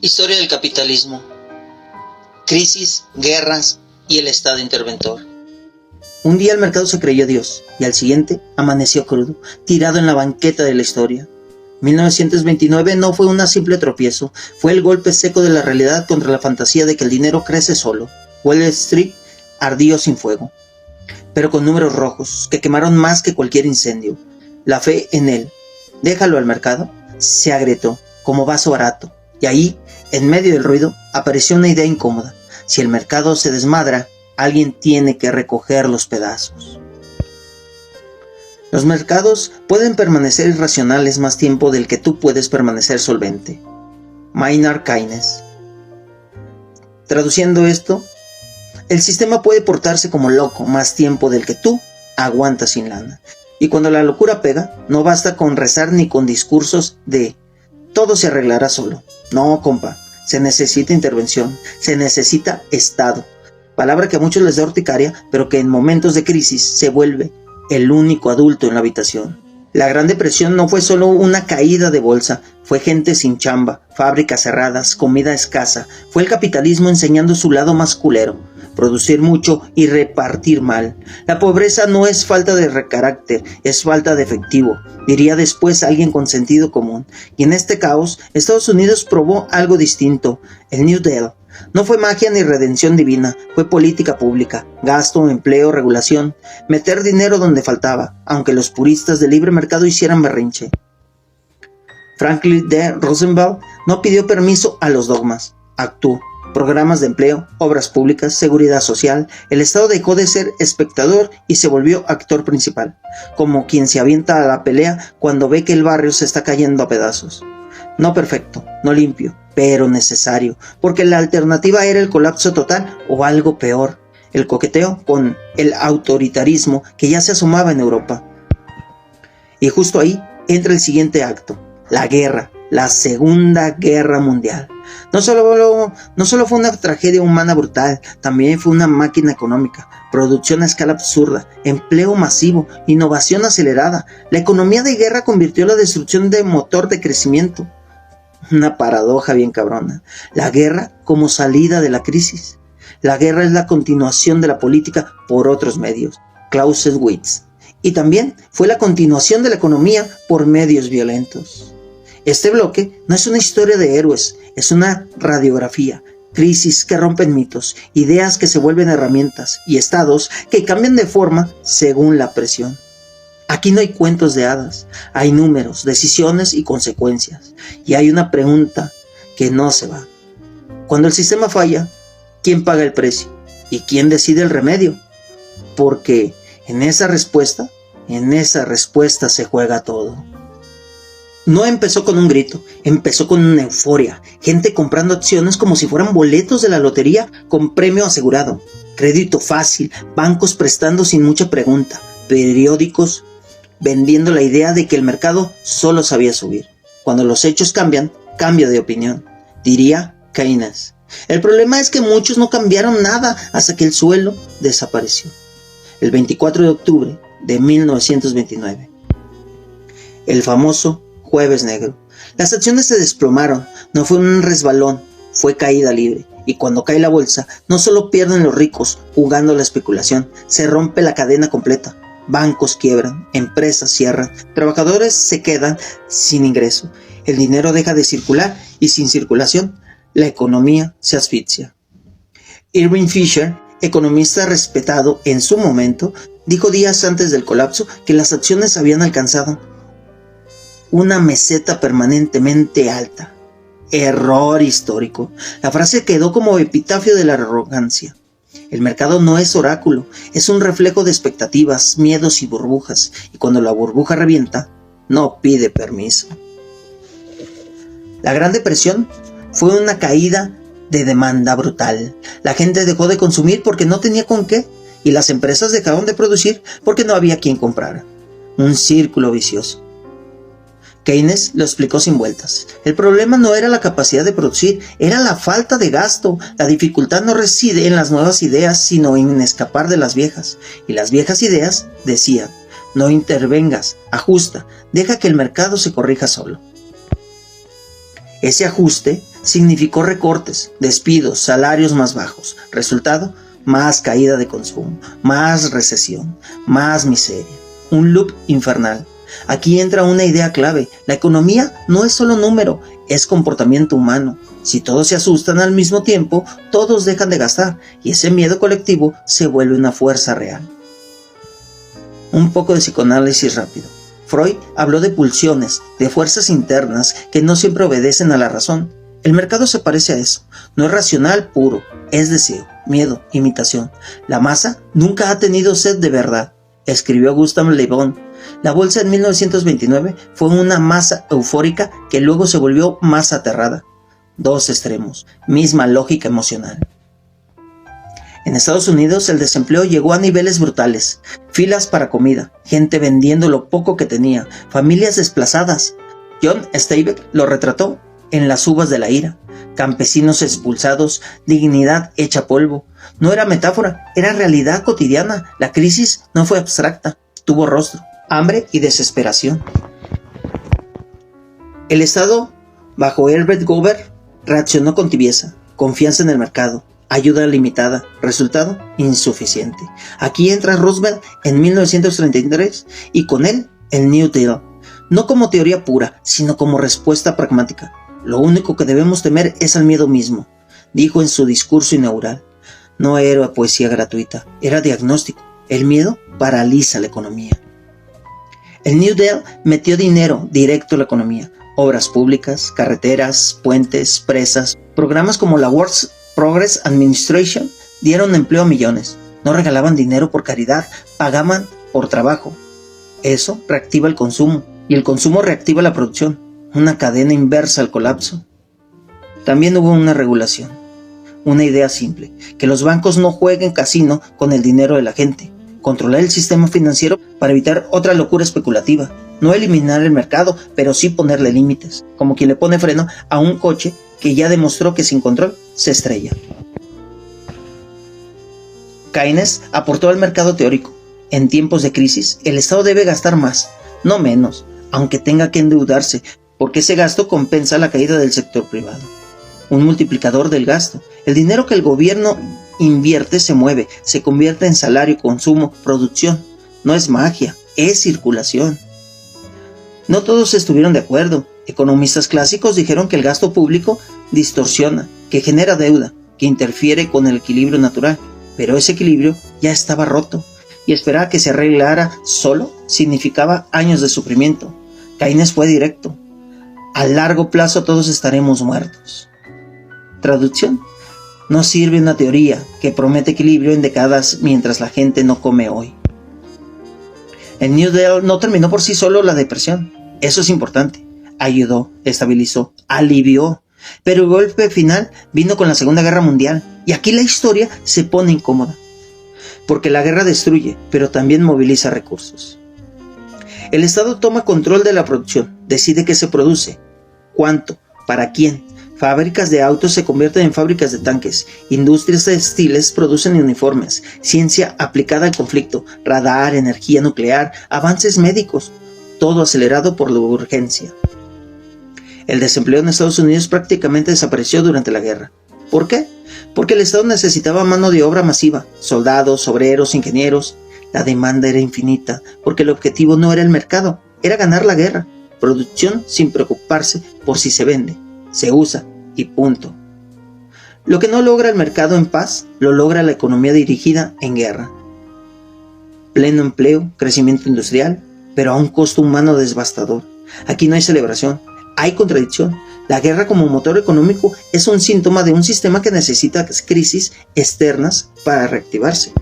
Historia del capitalismo. Crisis, guerras y el Estado interventor. Un día el mercado se creyó Dios y al siguiente amaneció crudo, tirado en la banqueta de la historia. 1929 no fue un simple tropiezo, fue el golpe seco de la realidad contra la fantasía de que el dinero crece solo. Wall Street ardió sin fuego, pero con números rojos que quemaron más que cualquier incendio. La fe en él, déjalo al mercado, se agrietó como vaso barato. Y ahí, en medio del ruido, apareció una idea incómoda. Si el mercado se desmadra, alguien tiene que recoger los pedazos. Los mercados pueden permanecer irracionales más tiempo del que tú puedes permanecer solvente. Maynard Keynes. Traduciendo esto, el sistema puede portarse como loco más tiempo del que tú aguantas sin lana. Y cuando la locura pega, no basta con rezar ni con discursos de todo se arreglará solo. No, compa, se necesita intervención, se necesita Estado. Palabra que a muchos les da urticaria, pero que en momentos de crisis se vuelve el único adulto en la habitación. La Gran Depresión no fue solo una caída de bolsa, fue gente sin chamba, fábricas cerradas, comida escasa. Fue el capitalismo enseñando su lado más culero. Producir mucho y repartir mal. La pobreza no es falta de carácter, es falta de efectivo, diría después alguien con sentido común. Y en este caos, Estados Unidos probó algo distinto, el New Deal. No fue magia ni redención divina, fue política pública, gasto, empleo, regulación, meter dinero donde faltaba, aunque los puristas del libre mercado hicieran berrinche. Franklin D. Roosevelt no pidió permiso a los dogmas, actuó. Programas de empleo, obras públicas, seguridad social, el Estado dejó de ser espectador y se volvió actor principal, como quien se avienta a la pelea cuando ve que el barrio se está cayendo a pedazos. No perfecto, no limpio, pero necesario, porque la alternativa era el colapso total o algo peor, el coqueteo con el autoritarismo que ya se asomaba en Europa. Y justo ahí entra el siguiente acto, la guerra, la Segunda Guerra Mundial. No solo fue una tragedia humana brutal, también fue una máquina económica, producción a escala absurda, empleo masivo, innovación acelerada. La economía de guerra convirtió la destrucción de motor de crecimiento. Una paradoja bien cabrona. La guerra como salida de la crisis. La guerra es la continuación de la política por otros medios. Clausewitz. Y también fue la continuación de la economía por medios violentos. Este bloque no es una historia de héroes, es una radiografía, crisis que rompen mitos, ideas que se vuelven herramientas y estados que cambian de forma según la presión. Aquí no hay cuentos de hadas, hay números, decisiones y consecuencias. Y hay una pregunta que no se va. Cuando el sistema falla, ¿quién paga el precio? ¿Y quién decide el remedio? Porque en esa respuesta se juega todo. No empezó con un grito, empezó con una euforia, gente comprando acciones como si fueran boletos de la lotería con premio asegurado, crédito fácil, bancos prestando sin mucha pregunta, periódicos vendiendo la idea de que el mercado solo sabía subir. Cuando los hechos cambian, cambio de opinión, diría Keynes. El problema es que muchos no cambiaron nada hasta que el suelo desapareció. El 24 de octubre de 1929. El famoso Jueves Negro. Las acciones se desplomaron, no fue un resbalón, fue caída libre. Y cuando cae la bolsa, no solo pierden los ricos jugando la especulación, se rompe la cadena completa. Bancos quiebran, empresas cierran, trabajadores se quedan sin ingreso. El dinero deja de circular y sin circulación, la economía se asfixia. Irving Fisher, economista respetado en su momento, dijo días antes del colapso que las acciones habían alcanzado una meseta permanentemente alta. Error histórico. La frase quedó como epitafio de la arrogancia. El mercado no es oráculo, es un reflejo de expectativas, miedos y burbujas, y cuando la burbuja revienta, no pide permiso. La Gran Depresión fue una caída de demanda brutal. La gente dejó de consumir porque no tenía con qué, y las empresas dejaron de producir porque no había quien comprara. Un círculo vicioso. Keynes lo explicó sin vueltas. El problema no era la capacidad de producir, era la falta de gasto. La dificultad no reside en las nuevas ideas, sino en escapar de las viejas. Y las viejas ideas decían, no intervengas, ajusta, deja que el mercado se corrija solo. Ese ajuste significó recortes, despidos, salarios más bajos. Resultado, más caída de consumo, más recesión, más miseria. Un loop infernal. Aquí entra una idea clave. La economía no es solo número, es comportamiento humano. Si todos se asustan al mismo tiempo, todos dejan de gastar y ese miedo colectivo se vuelve una fuerza real. Un poco de psicoanálisis rápido. Freud habló de pulsiones, de fuerzas internas que no siempre obedecen a la razón. El mercado se parece a eso. No es racional puro, es deseo, miedo, imitación. La masa nunca ha tenido sed de verdad, escribió Gustave Le Bon. La bolsa en 1929 fue una masa eufórica que luego se volvió masa aterrada. Dos extremos, misma lógica emocional. En Estados Unidos el desempleo llegó a niveles brutales. Filas para comida, gente vendiendo lo poco que tenía, familias desplazadas. John Steinbeck lo retrató en Las uvas de la ira. Campesinos expulsados, dignidad hecha polvo. No era metáfora, era realidad cotidiana. La crisis no fue abstracta, tuvo rostro, hambre y desesperación. El Estado, bajo Herbert Hoover, reaccionó con tibieza, confianza en el mercado, ayuda limitada, resultado insuficiente. Aquí entra Roosevelt en 1933 y con él el New Deal, no como teoría pura, sino como respuesta pragmática. Lo único que debemos temer es al miedo mismo, dijo en su discurso inaugural. No era poesía gratuita, era diagnóstico. El miedo paraliza la economía. El New Deal metió dinero directo a la economía. Obras públicas, carreteras, puentes, presas, programas como la Works Progress Administration dieron empleo a millones. No regalaban dinero por caridad, pagaban por trabajo. Eso reactiva el consumo y el consumo reactiva la producción. Una cadena inversa al colapso. También hubo una regulación. Una idea simple, que los bancos no jueguen casino con el dinero de la gente. Controlar el sistema financiero para evitar otra locura especulativa. No eliminar el mercado, pero sí ponerle límites, como quien le pone freno a un coche que ya demostró que sin control se estrella. Keynes aportó al mercado teórico. En tiempos de crisis, el Estado debe gastar más, no menos, aunque tenga que endeudarse, porque ese gasto compensa la caída del sector privado. Un multiplicador del gasto. El dinero que el gobierno invierte se mueve, se convierte en salario, consumo, producción. No es magia, es circulación. No todos estuvieron de acuerdo. Economistas clásicos dijeron que el gasto público distorsiona, que genera deuda, que interfiere con el equilibrio natural. Pero ese equilibrio ya estaba roto, y esperar a que se arreglara solo significaba años de sufrimiento. Keynes fue directo. A largo plazo todos estaremos muertos. Traducción. No sirve una teoría que promete equilibrio en décadas mientras la gente no come hoy. El New Deal no terminó por sí solo la depresión. Eso es importante. Ayudó, estabilizó, alivió. Pero el golpe final vino con la Segunda Guerra Mundial. Y aquí la historia se pone incómoda. Porque la guerra destruye, pero también moviliza recursos. El Estado toma control de la producción, decide qué se produce, cuánto, para quién. Fábricas de autos se convierten en fábricas de tanques, industrias textiles producen uniformes, ciencia aplicada al conflicto, radar, energía nuclear, avances médicos, todo acelerado por la urgencia. El desempleo en Estados Unidos prácticamente desapareció durante la guerra. ¿Por qué? Porque el Estado necesitaba mano de obra masiva, soldados, obreros, ingenieros. La demanda era infinita, porque el objetivo no era el mercado, era ganar la guerra. Producción sin preocuparse por si se vende, se usa y punto. Lo que no logra el mercado en paz, lo logra la economía dirigida en guerra. Pleno empleo, crecimiento industrial, pero a un costo humano devastador. Aquí no hay celebración, hay contradicción. La guerra como motor económico es un síntoma de un sistema que necesita crisis externas para reactivarse.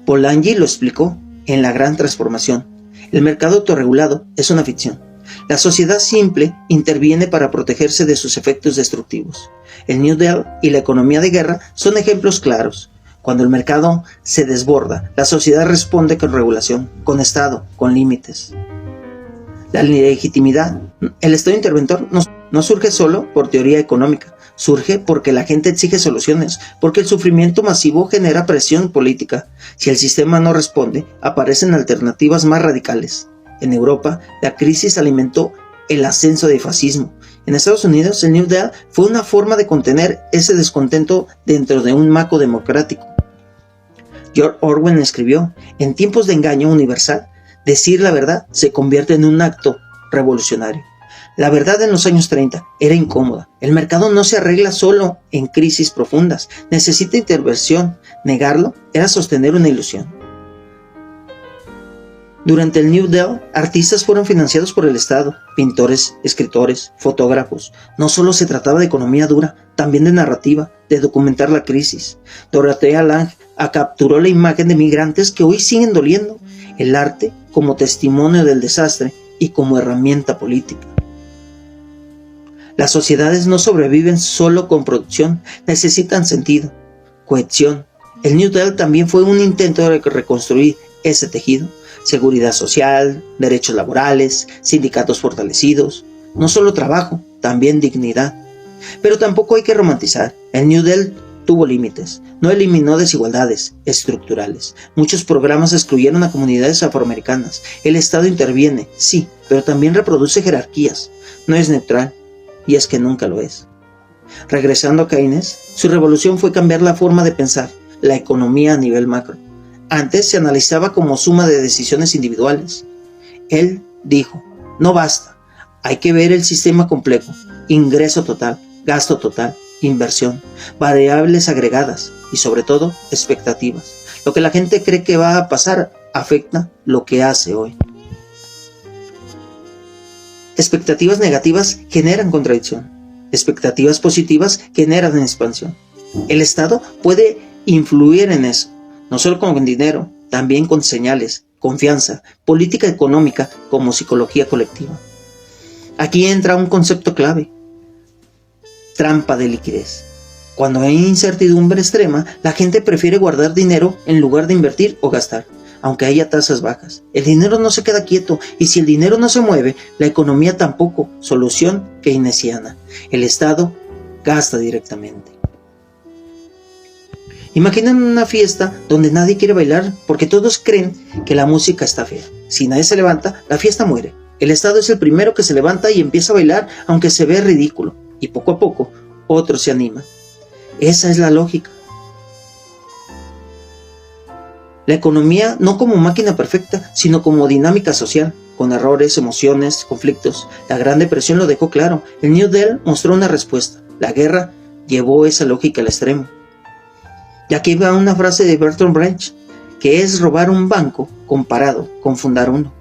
Polanyi lo explicó en La Gran Transformación. El mercado autorregulado es una ficción. La sociedad simple interviene para protegerse de sus efectos destructivos. El New Deal y la economía de guerra son ejemplos claros. Cuando el mercado se desborda, la sociedad responde con regulación, con Estado, con límites. La legitimidad, el Estado interventor no surge solo por teoría económica, surge porque la gente exige soluciones, porque el sufrimiento masivo genera presión política. Si el sistema no responde, aparecen alternativas más radicales. En Europa, la crisis alimentó el ascenso del fascismo En Estados Unidos, el New Deal fue una forma de contener ese descontento dentro de un marco democrático. George Orwell escribió: en tiempos de engaño universal, decir la verdad se convierte en un acto revolucionario. La verdad en los años 30 era incómoda. El mercado no se arregla solo en crisis profundas, necesita intervención. Negarlo era sostener una ilusión. Durante el New Deal, artistas fueron financiados por el Estado, pintores, escritores, fotógrafos. No solo se trataba de economía dura, también de narrativa, de documentar la crisis. Dorothea Lange capturó la imagen de migrantes que hoy siguen doliendo, el arte como testimonio del desastre y como herramienta política. Las sociedades no sobreviven solo con producción, necesitan sentido, cohesión. El New Deal también fue un intento de reconstruir ese tejido. Seguridad social, derechos laborales, sindicatos fortalecidos, no solo trabajo, también dignidad. Pero tampoco hay que romantizar. El New Deal tuvo límites, no eliminó desigualdades estructurales. Muchos programas excluyeron a comunidades afroamericanas. El Estado interviene, sí, pero también reproduce jerarquías. No es neutral, y es que nunca lo es. Regresando a Keynes, su revolución fue cambiar la forma de pensar la economía a nivel macro. Antes se analizaba como suma de decisiones individuales. Él dijo: no basta, hay que ver el sistema complejo, ingreso total, gasto total, inversión, variables agregadas y sobre todo expectativas. Lo que la gente cree que va a pasar afecta lo que hace hoy. Expectativas negativas generan contradicción. Expectativas positivas generan expansión. El Estado puede influir en eso, no solo con dinero, también con señales, confianza, política económica como psicología colectiva. Aquí entra un concepto clave: trampa de liquidez. Cuando hay incertidumbre extrema, la gente prefiere guardar dinero en lugar de invertir o gastar, aunque haya tasas bajas. El dinero no se queda quieto, y si el dinero no se mueve, la economía tampoco. Solución keynesiana. El Estado gasta directamente. Imaginen una fiesta donde nadie quiere bailar porque todos creen que la música está fea. Si nadie se levanta, la fiesta muere. El Estado es el primero que se levanta y empieza a bailar aunque se ve ridículo. Y poco a poco, otros se animan. Esa es la lógica. La economía no como máquina perfecta, sino como dinámica social, con errores, emociones, conflictos. La Gran Depresión lo dejó claro. El New Deal mostró una respuesta. La guerra llevó esa lógica al extremo. Y aquí va una frase de Bertolt Brecht, que es robar un banco comparado con fundar uno.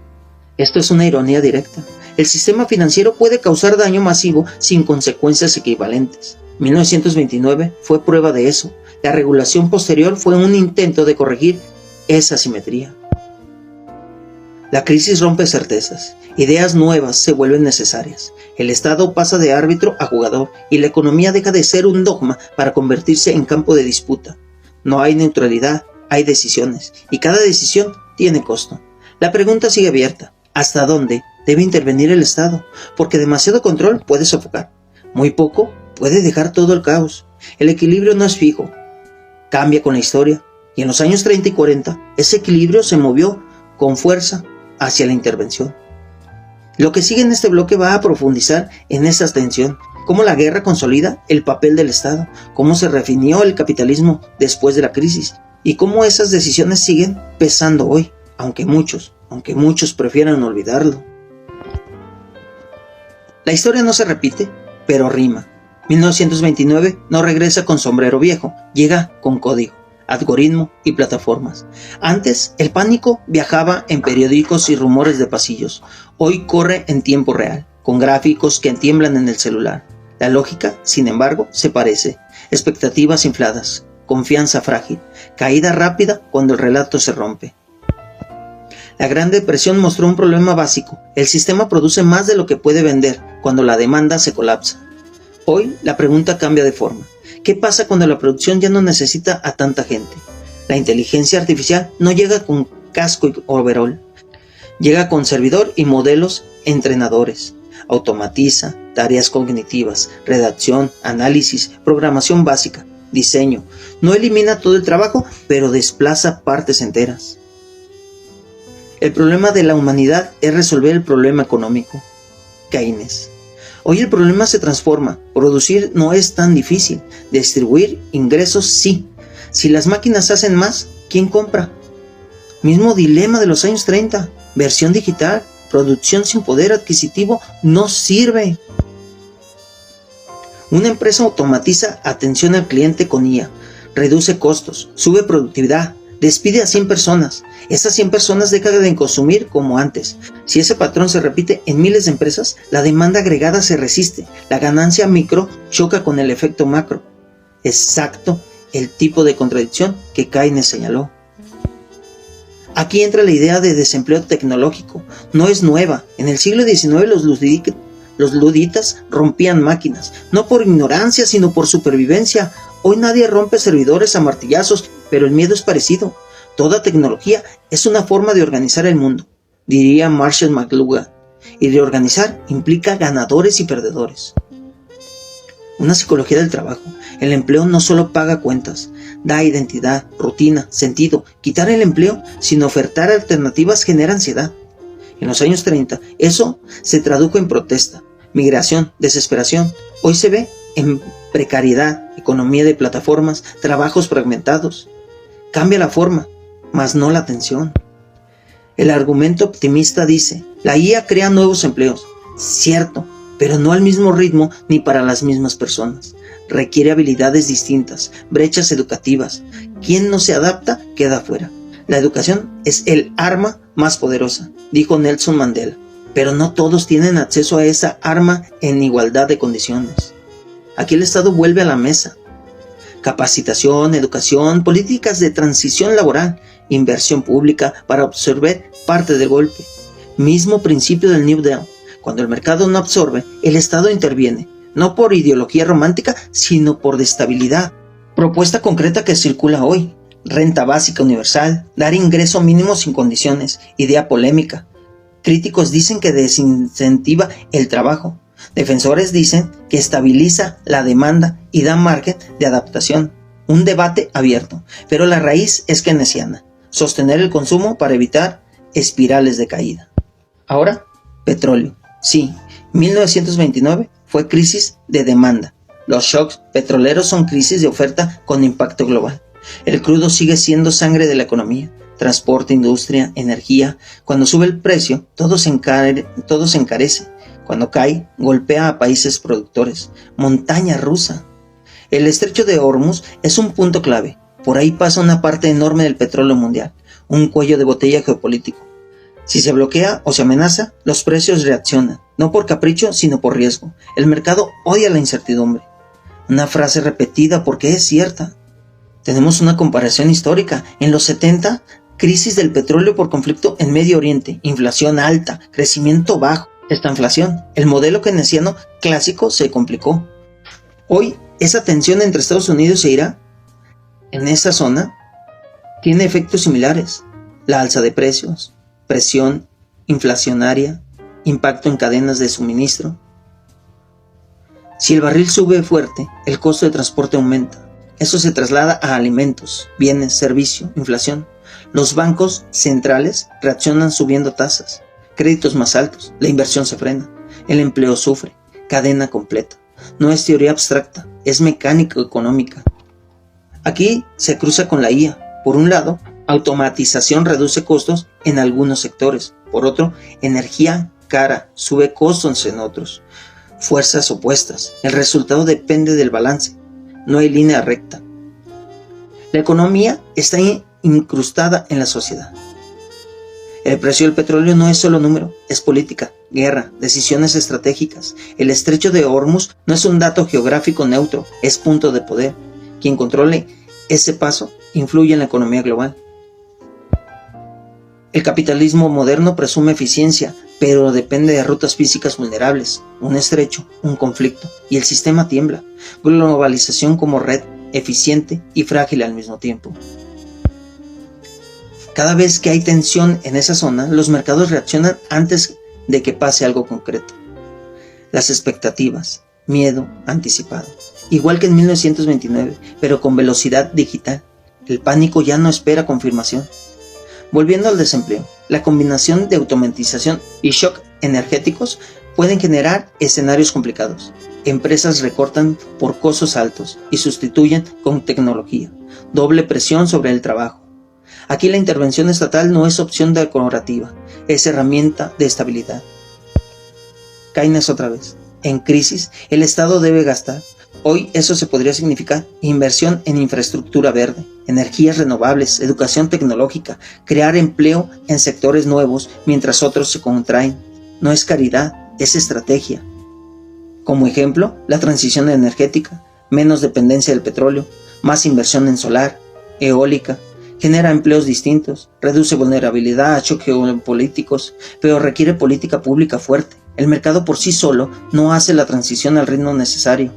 Esto es una ironía directa. El sistema financiero puede causar daño masivo sin consecuencias equivalentes. 1929 fue prueba de eso. La regulación posterior fue un intento de corregir esa asimetría. La crisis rompe certezas. Ideas nuevas se vuelven necesarias. El Estado pasa de árbitro a jugador y la economía deja de ser un dogma para convertirse en campo de disputa. No hay neutralidad, hay decisiones, y cada decisión tiene costo. La pregunta sigue abierta: ¿hasta dónde debe intervenir el Estado? Porque demasiado control puede sofocar, muy poco puede dejar todo el caos. El equilibrio no es fijo, cambia con la historia, y en los años 30 y 40 ese equilibrio se movió con fuerza hacia la intervención. Lo que sigue en este bloque va a profundizar en esa tensión, cómo la guerra consolida el papel del Estado, cómo se redefinió el capitalismo después de la crisis y cómo esas decisiones siguen pesando hoy, aunque muchos prefieran olvidarlo. La historia no se repite, pero rima. 1929 no regresa con sombrero viejo, llega con código, algoritmo y plataformas. Antes, el pánico viajaba en periódicos y rumores de pasillos. Hoy corre en tiempo real, con gráficos que tiemblan en el celular. La lógica, sin embargo, se parece. Expectativas infladas, confianza frágil, caída rápida cuando el relato se rompe. La Gran Depresión mostró un problema básico. El sistema produce más de lo que puede vender cuando la demanda se colapsa. Hoy la pregunta cambia de forma. ¿Qué pasa cuando la producción ya no necesita a tanta gente? La inteligencia artificial no llega con casco y overol. Llega con servidor y modelos entrenadores. Automatiza tareas cognitivas, redacción, análisis, programación básica, diseño. No elimina todo el trabajo, pero desplaza partes enteras. El problema de la humanidad es resolver el problema económico. Keynes. Hoy el problema se transforma. Producir no es tan difícil. Distribuir ingresos sí. Si las máquinas hacen más, ¿quién compra? Mismo dilema de los años 30. Versión digital, producción sin poder adquisitivo no sirve. Una empresa automatiza atención al cliente con IA, reduce costos, sube productividad, despide a 100 personas. Esas 100 personas dejan de consumir como antes. Si ese patrón se repite en miles de empresas, la demanda agregada se resiste. La ganancia micro choca con el efecto macro. Exacto el tipo de contradicción que Keynes señaló. Aquí entra la idea de desempleo tecnológico. No es nueva. En el siglo XIX los luditas rompían máquinas, no por ignorancia, sino por supervivencia. Hoy nadie rompe servidores a martillazos, pero el miedo es parecido. Toda tecnología es una forma de organizar el mundo, diría Marshall McLuhan, y reorganizar implica ganadores y perdedores. Una psicología del trabajo. El empleo no solo paga cuentas, da identidad, rutina, sentido. Quitar el empleo sin ofertar alternativas genera ansiedad. En los años 30, eso se tradujo en protesta, migración, desesperación. Hoy se ve en precariedad, economía de plataformas, trabajos fragmentados. Cambia la forma, mas no la atención. El argumento optimista dice, la IA crea nuevos empleos. Cierto, pero no al mismo ritmo ni para las mismas personas. Requiere habilidades distintas, brechas educativas. Quien no se adapta queda fuera. La educación es el arma más poderosa, dijo Nelson Mandela, pero no todos tienen acceso a esa arma en igualdad de condiciones. Aquí el Estado vuelve a la mesa. Capacitación, educación, políticas de transición laboral, inversión pública para absorber parte del golpe. Mismo principio del New Deal. Cuando el mercado no absorbe, el Estado interviene, no por ideología romántica, sino por destabilidad. Propuesta concreta que circula hoy. Renta básica universal, dar ingreso mínimo sin condiciones, idea polémica. Críticos dicen que desincentiva el trabajo. Defensores dicen que estabiliza la demanda y da margen de adaptación. Un debate abierto, pero la raíz es keynesiana. Sostener el consumo para evitar espirales de caída. Ahora, petróleo. Sí, 1929 fue crisis de demanda. Los shocks petroleros son crisis de oferta con impacto global. El crudo sigue siendo sangre de la economía. Transporte, industria, energía. Cuando sube el precio, todo se encarece. Cuando cae, golpea a países productores. Montaña rusa. El estrecho de Hormuz es un punto clave. Por ahí pasa una parte enorme del petróleo mundial. Un cuello de botella geopolítico. Si se bloquea o se amenaza, los precios reaccionan. No por capricho, sino por riesgo. El mercado odia la incertidumbre. Una frase repetida porque es cierta. Tenemos una comparación histórica. En los 70, crisis del petróleo por conflicto en Medio Oriente, inflación alta, crecimiento bajo, estanflación. El modelo keynesiano clásico se complicó. Hoy, esa tensión entre Estados Unidos e Irán, en esa zona, tiene efectos similares. La alza de precios, presión inflacionaria, impacto en cadenas de suministro. Si el barril sube fuerte, el costo de transporte aumenta. Eso se traslada a alimentos, bienes, servicio, inflación. Los bancos centrales reaccionan subiendo tasas, créditos más altos, la inversión se frena, el empleo sufre, cadena completa. No es teoría abstracta, es mecánica económica. Aquí se cruza con la IA. Por un lado, automatización reduce costos en algunos sectores. Por otro, energía cara sube costos en otros. Fuerzas opuestas. El resultado depende del balance. No hay línea recta. La economía está incrustada en la sociedad. El precio del petróleo no es solo número, es política, guerra, decisiones estratégicas. El estrecho de Hormuz no es un dato geográfico neutro, es punto de poder. Quien controle ese paso influye en la economía global. El capitalismo moderno presume eficiencia, pero depende de rutas físicas vulnerables, un estrecho, un conflicto, y el sistema tiembla. Globalización como red, eficiente y frágil al mismo tiempo. Cada vez que hay tensión en esa zona, los mercados reaccionan antes de que pase algo concreto. Las expectativas, miedo anticipado. Igual que en 1929, pero con velocidad digital. El pánico ya no espera confirmación. Volviendo al desempleo, la combinación de automatización y shock energéticos pueden generar escenarios complicados. Empresas recortan por costos altos y sustituyen con tecnología. Doble presión sobre el trabajo. Aquí la intervención estatal no es opción decorativa, es herramienta de estabilidad. Keynes otra vez. En crisis, el Estado debe gastar. Hoy eso se podría significar inversión en infraestructura verde, energías renovables, educación tecnológica, crear empleo en sectores nuevos mientras otros se contraen. No es caridad, es estrategia. Como ejemplo, la transición energética, menos dependencia del petróleo, más inversión en solar, eólica, genera empleos distintos, reduce vulnerabilidad a choques geopolíticos, pero requiere política pública fuerte. El mercado por sí solo no hace la transición al ritmo necesario.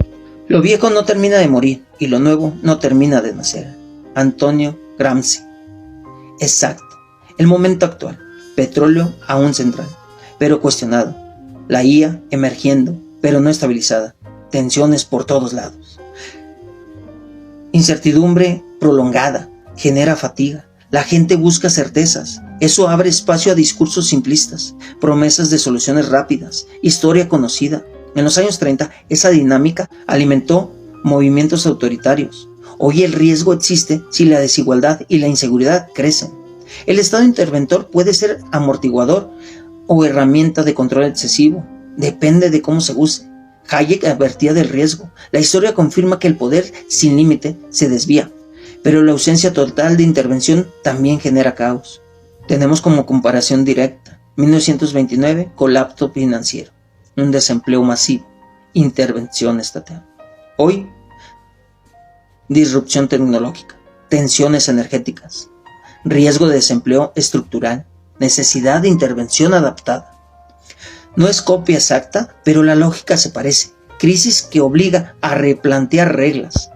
Lo viejo no termina de morir y lo nuevo no termina de nacer. Antonio Gramsci. Exacto. El momento actual. Petróleo aún central, pero cuestionado. La IA emergiendo, pero no estabilizada. Tensiones por todos lados. Incertidumbre prolongada genera fatiga. La gente busca certezas. Eso abre espacio a discursos simplistas, promesas de soluciones rápidas, historia conocida. En los años 30, esa dinámica alimentó movimientos autoritarios. Hoy el riesgo existe si la desigualdad y la inseguridad crecen. El Estado interventor puede ser amortiguador o herramienta de control excesivo. Depende de cómo se use. Hayek advertía del riesgo. La historia confirma que el poder sin límite se desvía, pero la ausencia total de intervención también genera caos. Tenemos como comparación directa 1929, colapso financiero, un desempleo masivo, intervención estatal. Hoy, disrupción tecnológica, tensiones energéticas, riesgo de desempleo estructural, necesidad de intervención adaptada. No es copia exacta, pero la lógica se parece. Crisis que obliga a replantear reglas.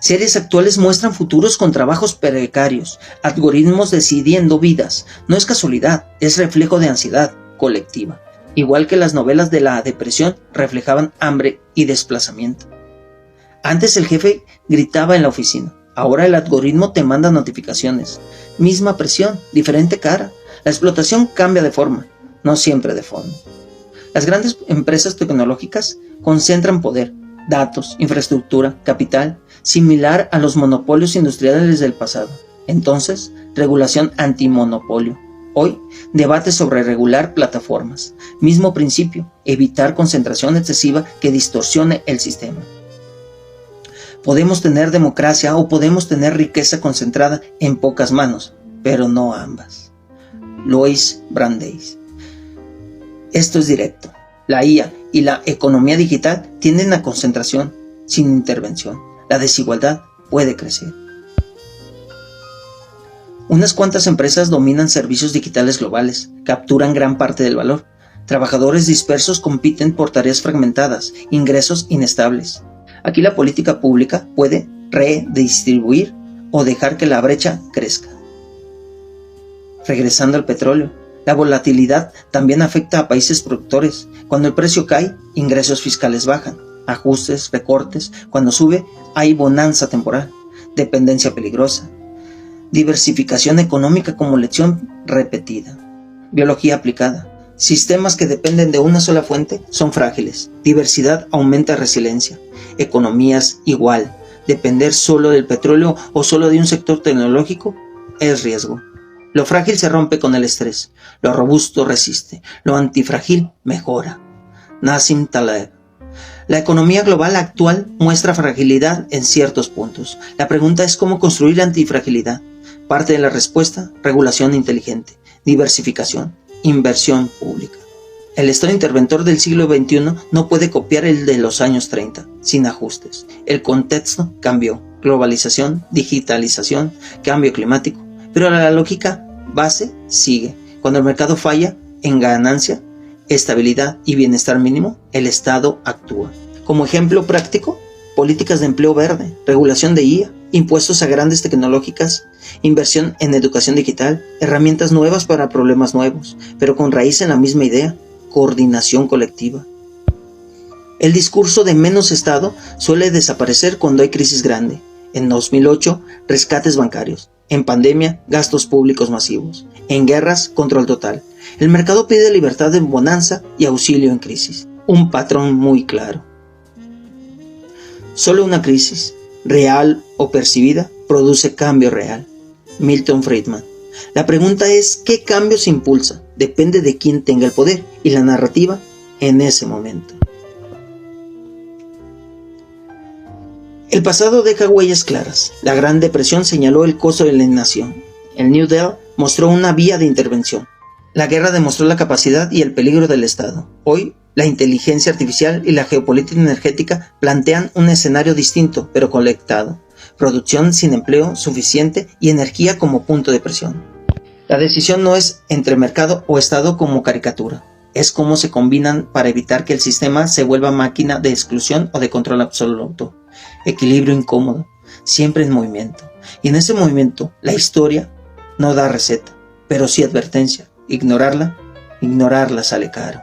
Series actuales muestran futuros con trabajos precarios, algoritmos decidiendo vidas. No es casualidad, es reflejo de ansiedad colectiva. Igual que las novelas de la depresión reflejaban hambre y desplazamiento. Antes el jefe gritaba en la oficina, ahora el algoritmo te manda notificaciones. Misma presión, diferente cara. La explotación cambia de forma, no siempre de fondo. Las grandes empresas tecnológicas concentran poder, datos, infraestructura, capital, similar a los monopolios industriales del pasado. Entonces, regulación antimonopolio. Hoy, debate sobre regular plataformas. Mismo principio, evitar concentración excesiva que distorsione el sistema. Podemos tener democracia o podemos tener riqueza concentrada en pocas manos, pero no ambas. Louis Brandeis. Esto es directo. La IA y la economía digital tienden a concentración sin intervención. La desigualdad puede crecer. Unas cuantas empresas dominan servicios digitales globales, capturan gran parte del valor. Trabajadores dispersos compiten por tareas fragmentadas, ingresos inestables. Aquí la política pública puede redistribuir o dejar que la brecha crezca. Regresando al petróleo, la volatilidad también afecta a países productores. Cuando el precio cae, ingresos fiscales bajan. Ajustes, recortes. Cuando sube, hay bonanza temporal. Dependencia peligrosa. Diversificación económica como lección repetida. Biología aplicada. Sistemas que dependen de una sola fuente son frágiles. Diversidad aumenta resiliencia. Economías igual. Depender solo del petróleo o solo de un sector tecnológico es riesgo. Lo frágil se rompe con el estrés. Lo robusto resiste. Lo antifrágil mejora. Nassim Taleb. La economía global actual muestra fragilidad en ciertos puntos. La pregunta es cómo construir antifragilidad. Parte de la respuesta, regulación inteligente, diversificación, inversión pública. El Estado interventor del siglo XXI no puede copiar el de los años 30, sin ajustes. El contexto cambió. Globalización, digitalización, cambio climático. Pero la lógica base sigue. Cuando el mercado falla en ganancia, estabilidad y bienestar mínimo, el Estado actúa. Como ejemplo práctico, políticas de empleo verde, regulación de IA, impuestos a grandes tecnológicas, inversión en educación digital, herramientas nuevas para problemas nuevos, pero con raíz en la misma idea, coordinación colectiva. El discurso de menos Estado suele desaparecer cuando hay crisis grande. En 2008, rescates bancarios. En pandemia, gastos públicos masivos. En guerras, control total. El mercado pide libertad en bonanza y auxilio en crisis. Un patrón muy claro. Solo una crisis, real o percibida, produce cambio real. Milton Friedman. La pregunta es, ¿qué cambio se impulsa? Depende de quién tenga el poder y la narrativa en ese momento. El pasado deja huellas claras. La Gran Depresión señaló el costo de la inacción. El New Deal mostró una vía de intervención. La guerra demostró la capacidad y el peligro del Estado. Hoy, la inteligencia artificial y la geopolítica energética plantean un escenario distinto, pero conectado. Producción sin empleo suficiente y energía como punto de presión. La decisión no es entre mercado o Estado como caricatura. Es cómo se combinan para evitar que el sistema se vuelva máquina de exclusión o de control absoluto. Equilibrio incómodo, siempre en movimiento. Y en ese movimiento, la historia no da receta, pero sí advertencia. Ignorarla sale caro.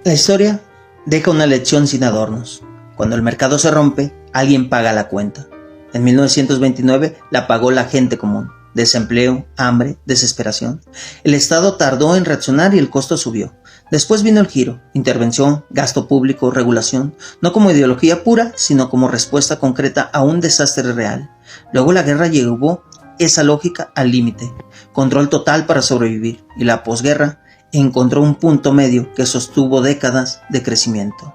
La historia deja una lección sin adornos. Cuando el mercado se rompe, alguien paga la cuenta. En 1929 la pagó la gente común. Desempleo, hambre, desesperación. El Estado tardó en reaccionar y el costo subió. Después vino el giro, intervención, gasto público, regulación, no como ideología pura, sino como respuesta concreta a un desastre real. Luego la guerra llevó esa lógica al límite, control total para sobrevivir, y la posguerra encontró un punto medio que sostuvo décadas de crecimiento.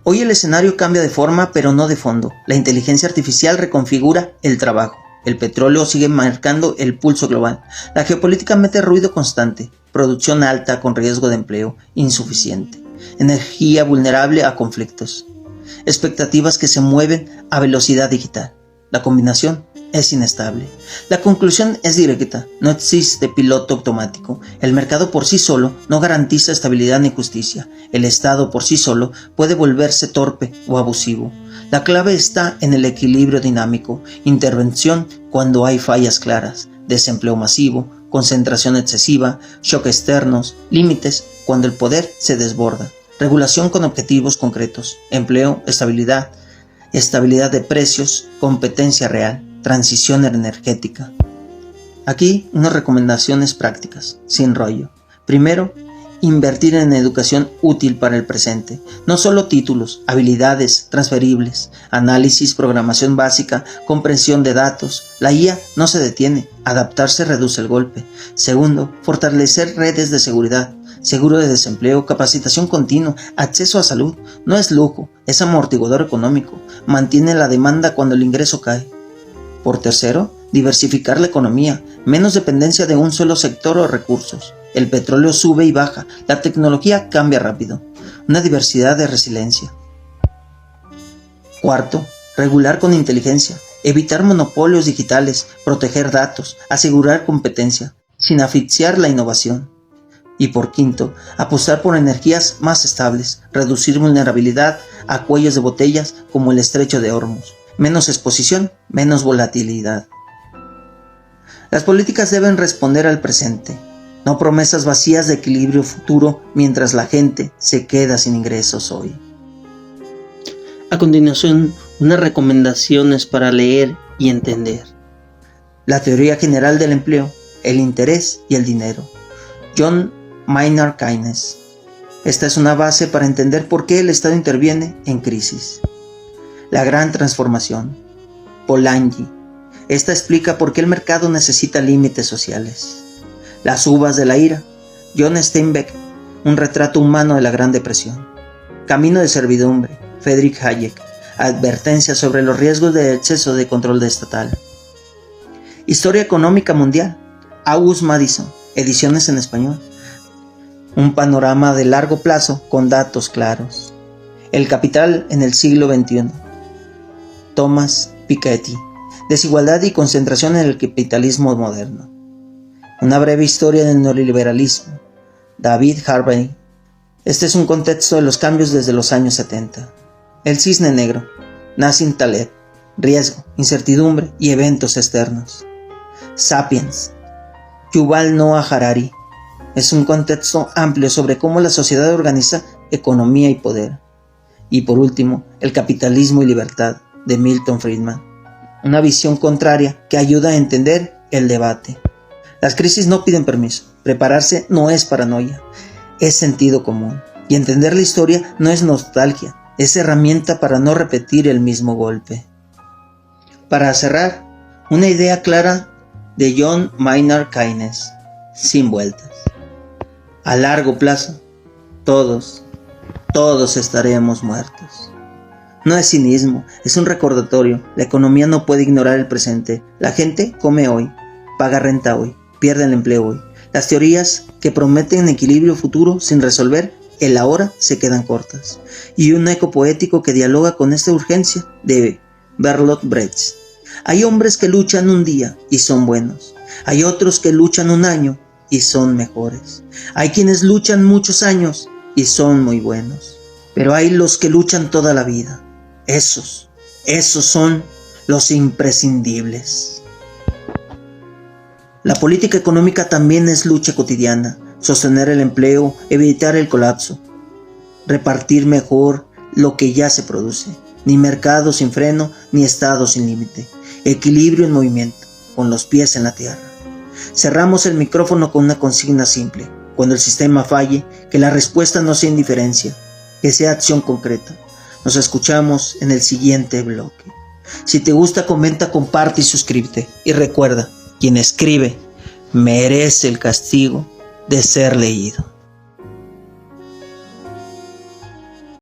Hoy el escenario cambia de forma, pero no de fondo. La inteligencia artificial reconfigura el trabajo. El petróleo sigue marcando el pulso global. La geopolítica mete ruido constante. Producción alta con riesgo de empleo insuficiente. Energía vulnerable a conflictos. Expectativas que se mueven a velocidad digital. La combinación es inestable. La conclusión es directa. No existe piloto automático. El mercado por sí solo no garantiza estabilidad ni justicia. El Estado por sí solo puede volverse torpe o abusivo. La clave está en el equilibrio dinámico. Intervención cuando hay fallas claras. Desempleo masivo, concentración excesiva, shock externos, límites cuando el poder se desborda. Regulación con objetivos concretos. Empleo, estabilidad de precios, competencia real, transición energética. Aquí unas recomendaciones prácticas, sin rollo. Primero, invertir en educación útil para el presente. No solo títulos, habilidades transferibles, análisis, programación básica, comprensión de datos. La IA no se detiene, adaptarse reduce el golpe. Segundo, fortalecer redes de seguridad. Seguro de desempleo, capacitación continua, acceso a salud. No es lujo, es amortiguador económico. Mantiene la demanda cuando el ingreso cae. Por tercero, diversificar la economía, menos dependencia de un solo sector o recursos. El petróleo sube y baja, la tecnología cambia rápido. Una diversidad de resiliencia. Cuarto, regular con inteligencia, evitar monopolios digitales, proteger datos, asegurar competencia, sin asfixiar la innovación. Y por quinto, apostar por energías más estables, reducir vulnerabilidad a cuellos de botellas como el estrecho de Hormuz. Menos exposición, menos volatilidad. Las políticas deben responder al presente, no promesas vacías de equilibrio futuro mientras la gente se queda sin ingresos hoy. A continuación, unas recomendaciones para leer y entender. La teoría general del empleo, el interés y el dinero. John Maynard Keynes. Esta es una base para entender por qué el Estado interviene en crisis. La gran transformación. Polanyi. Esta explica por qué el mercado necesita límites sociales. Las uvas de la ira. John Steinbeck. Un retrato humano de la Gran Depresión. Camino de servidumbre. Friedrich Hayek. Advertencia sobre los riesgos de exceso de control estatal. Historia económica mundial. August Madison. Ediciones en español. Un panorama de largo plazo con datos claros. El capital en el siglo XXI. Thomas Piketty. Desigualdad y concentración en el capitalismo moderno. Una breve historia del neoliberalismo. David Harvey. Este es un contexto de los cambios desde los años 70. El cisne negro. Nassim Taleb. Riesgo, incertidumbre y eventos externos. Sapiens. Yuval Noah Harari. Es un contexto amplio sobre cómo la sociedad organiza economía y poder. Y por último, el capitalismo y libertad, de Milton Friedman. Una visión contraria que ayuda a entender el debate. Las crisis no piden permiso. Prepararse no es paranoia, es sentido común. Y entender la historia no es nostalgia, es herramienta para no repetir el mismo golpe. Para cerrar, una idea clara de John Maynard Keynes, sin vueltas. A largo plazo, todos estaremos muertos. No es cinismo, es un recordatorio. La economía no puede ignorar el presente. La gente come hoy, paga renta hoy, pierde el empleo hoy. Las teorías que prometen equilibrio futuro sin resolver el ahora se quedan cortas. Y un eco poético que dialoga con esta urgencia de Bertolt Brecht. Hay hombres que luchan un día y son buenos. Hay otros que luchan un año y son mejores. Hay quienes luchan muchos años y son muy buenos. Pero hay los que luchan toda la vida. Esos son los imprescindibles. La política económica también es lucha cotidiana. Sostener el empleo, evitar el colapso, repartir mejor lo que ya se produce. Ni mercado sin freno, ni estado sin límite. Equilibrio en movimiento, con los pies en la tierra. Cerramos el micrófono con una consigna simple. Cuando el sistema falle, que la respuesta no sea indiferencia, que sea acción concreta. Nos escuchamos en el siguiente bloque. Si te gusta, comenta, comparte y suscríbete. Y recuerda, quien escribe merece el castigo de ser leído.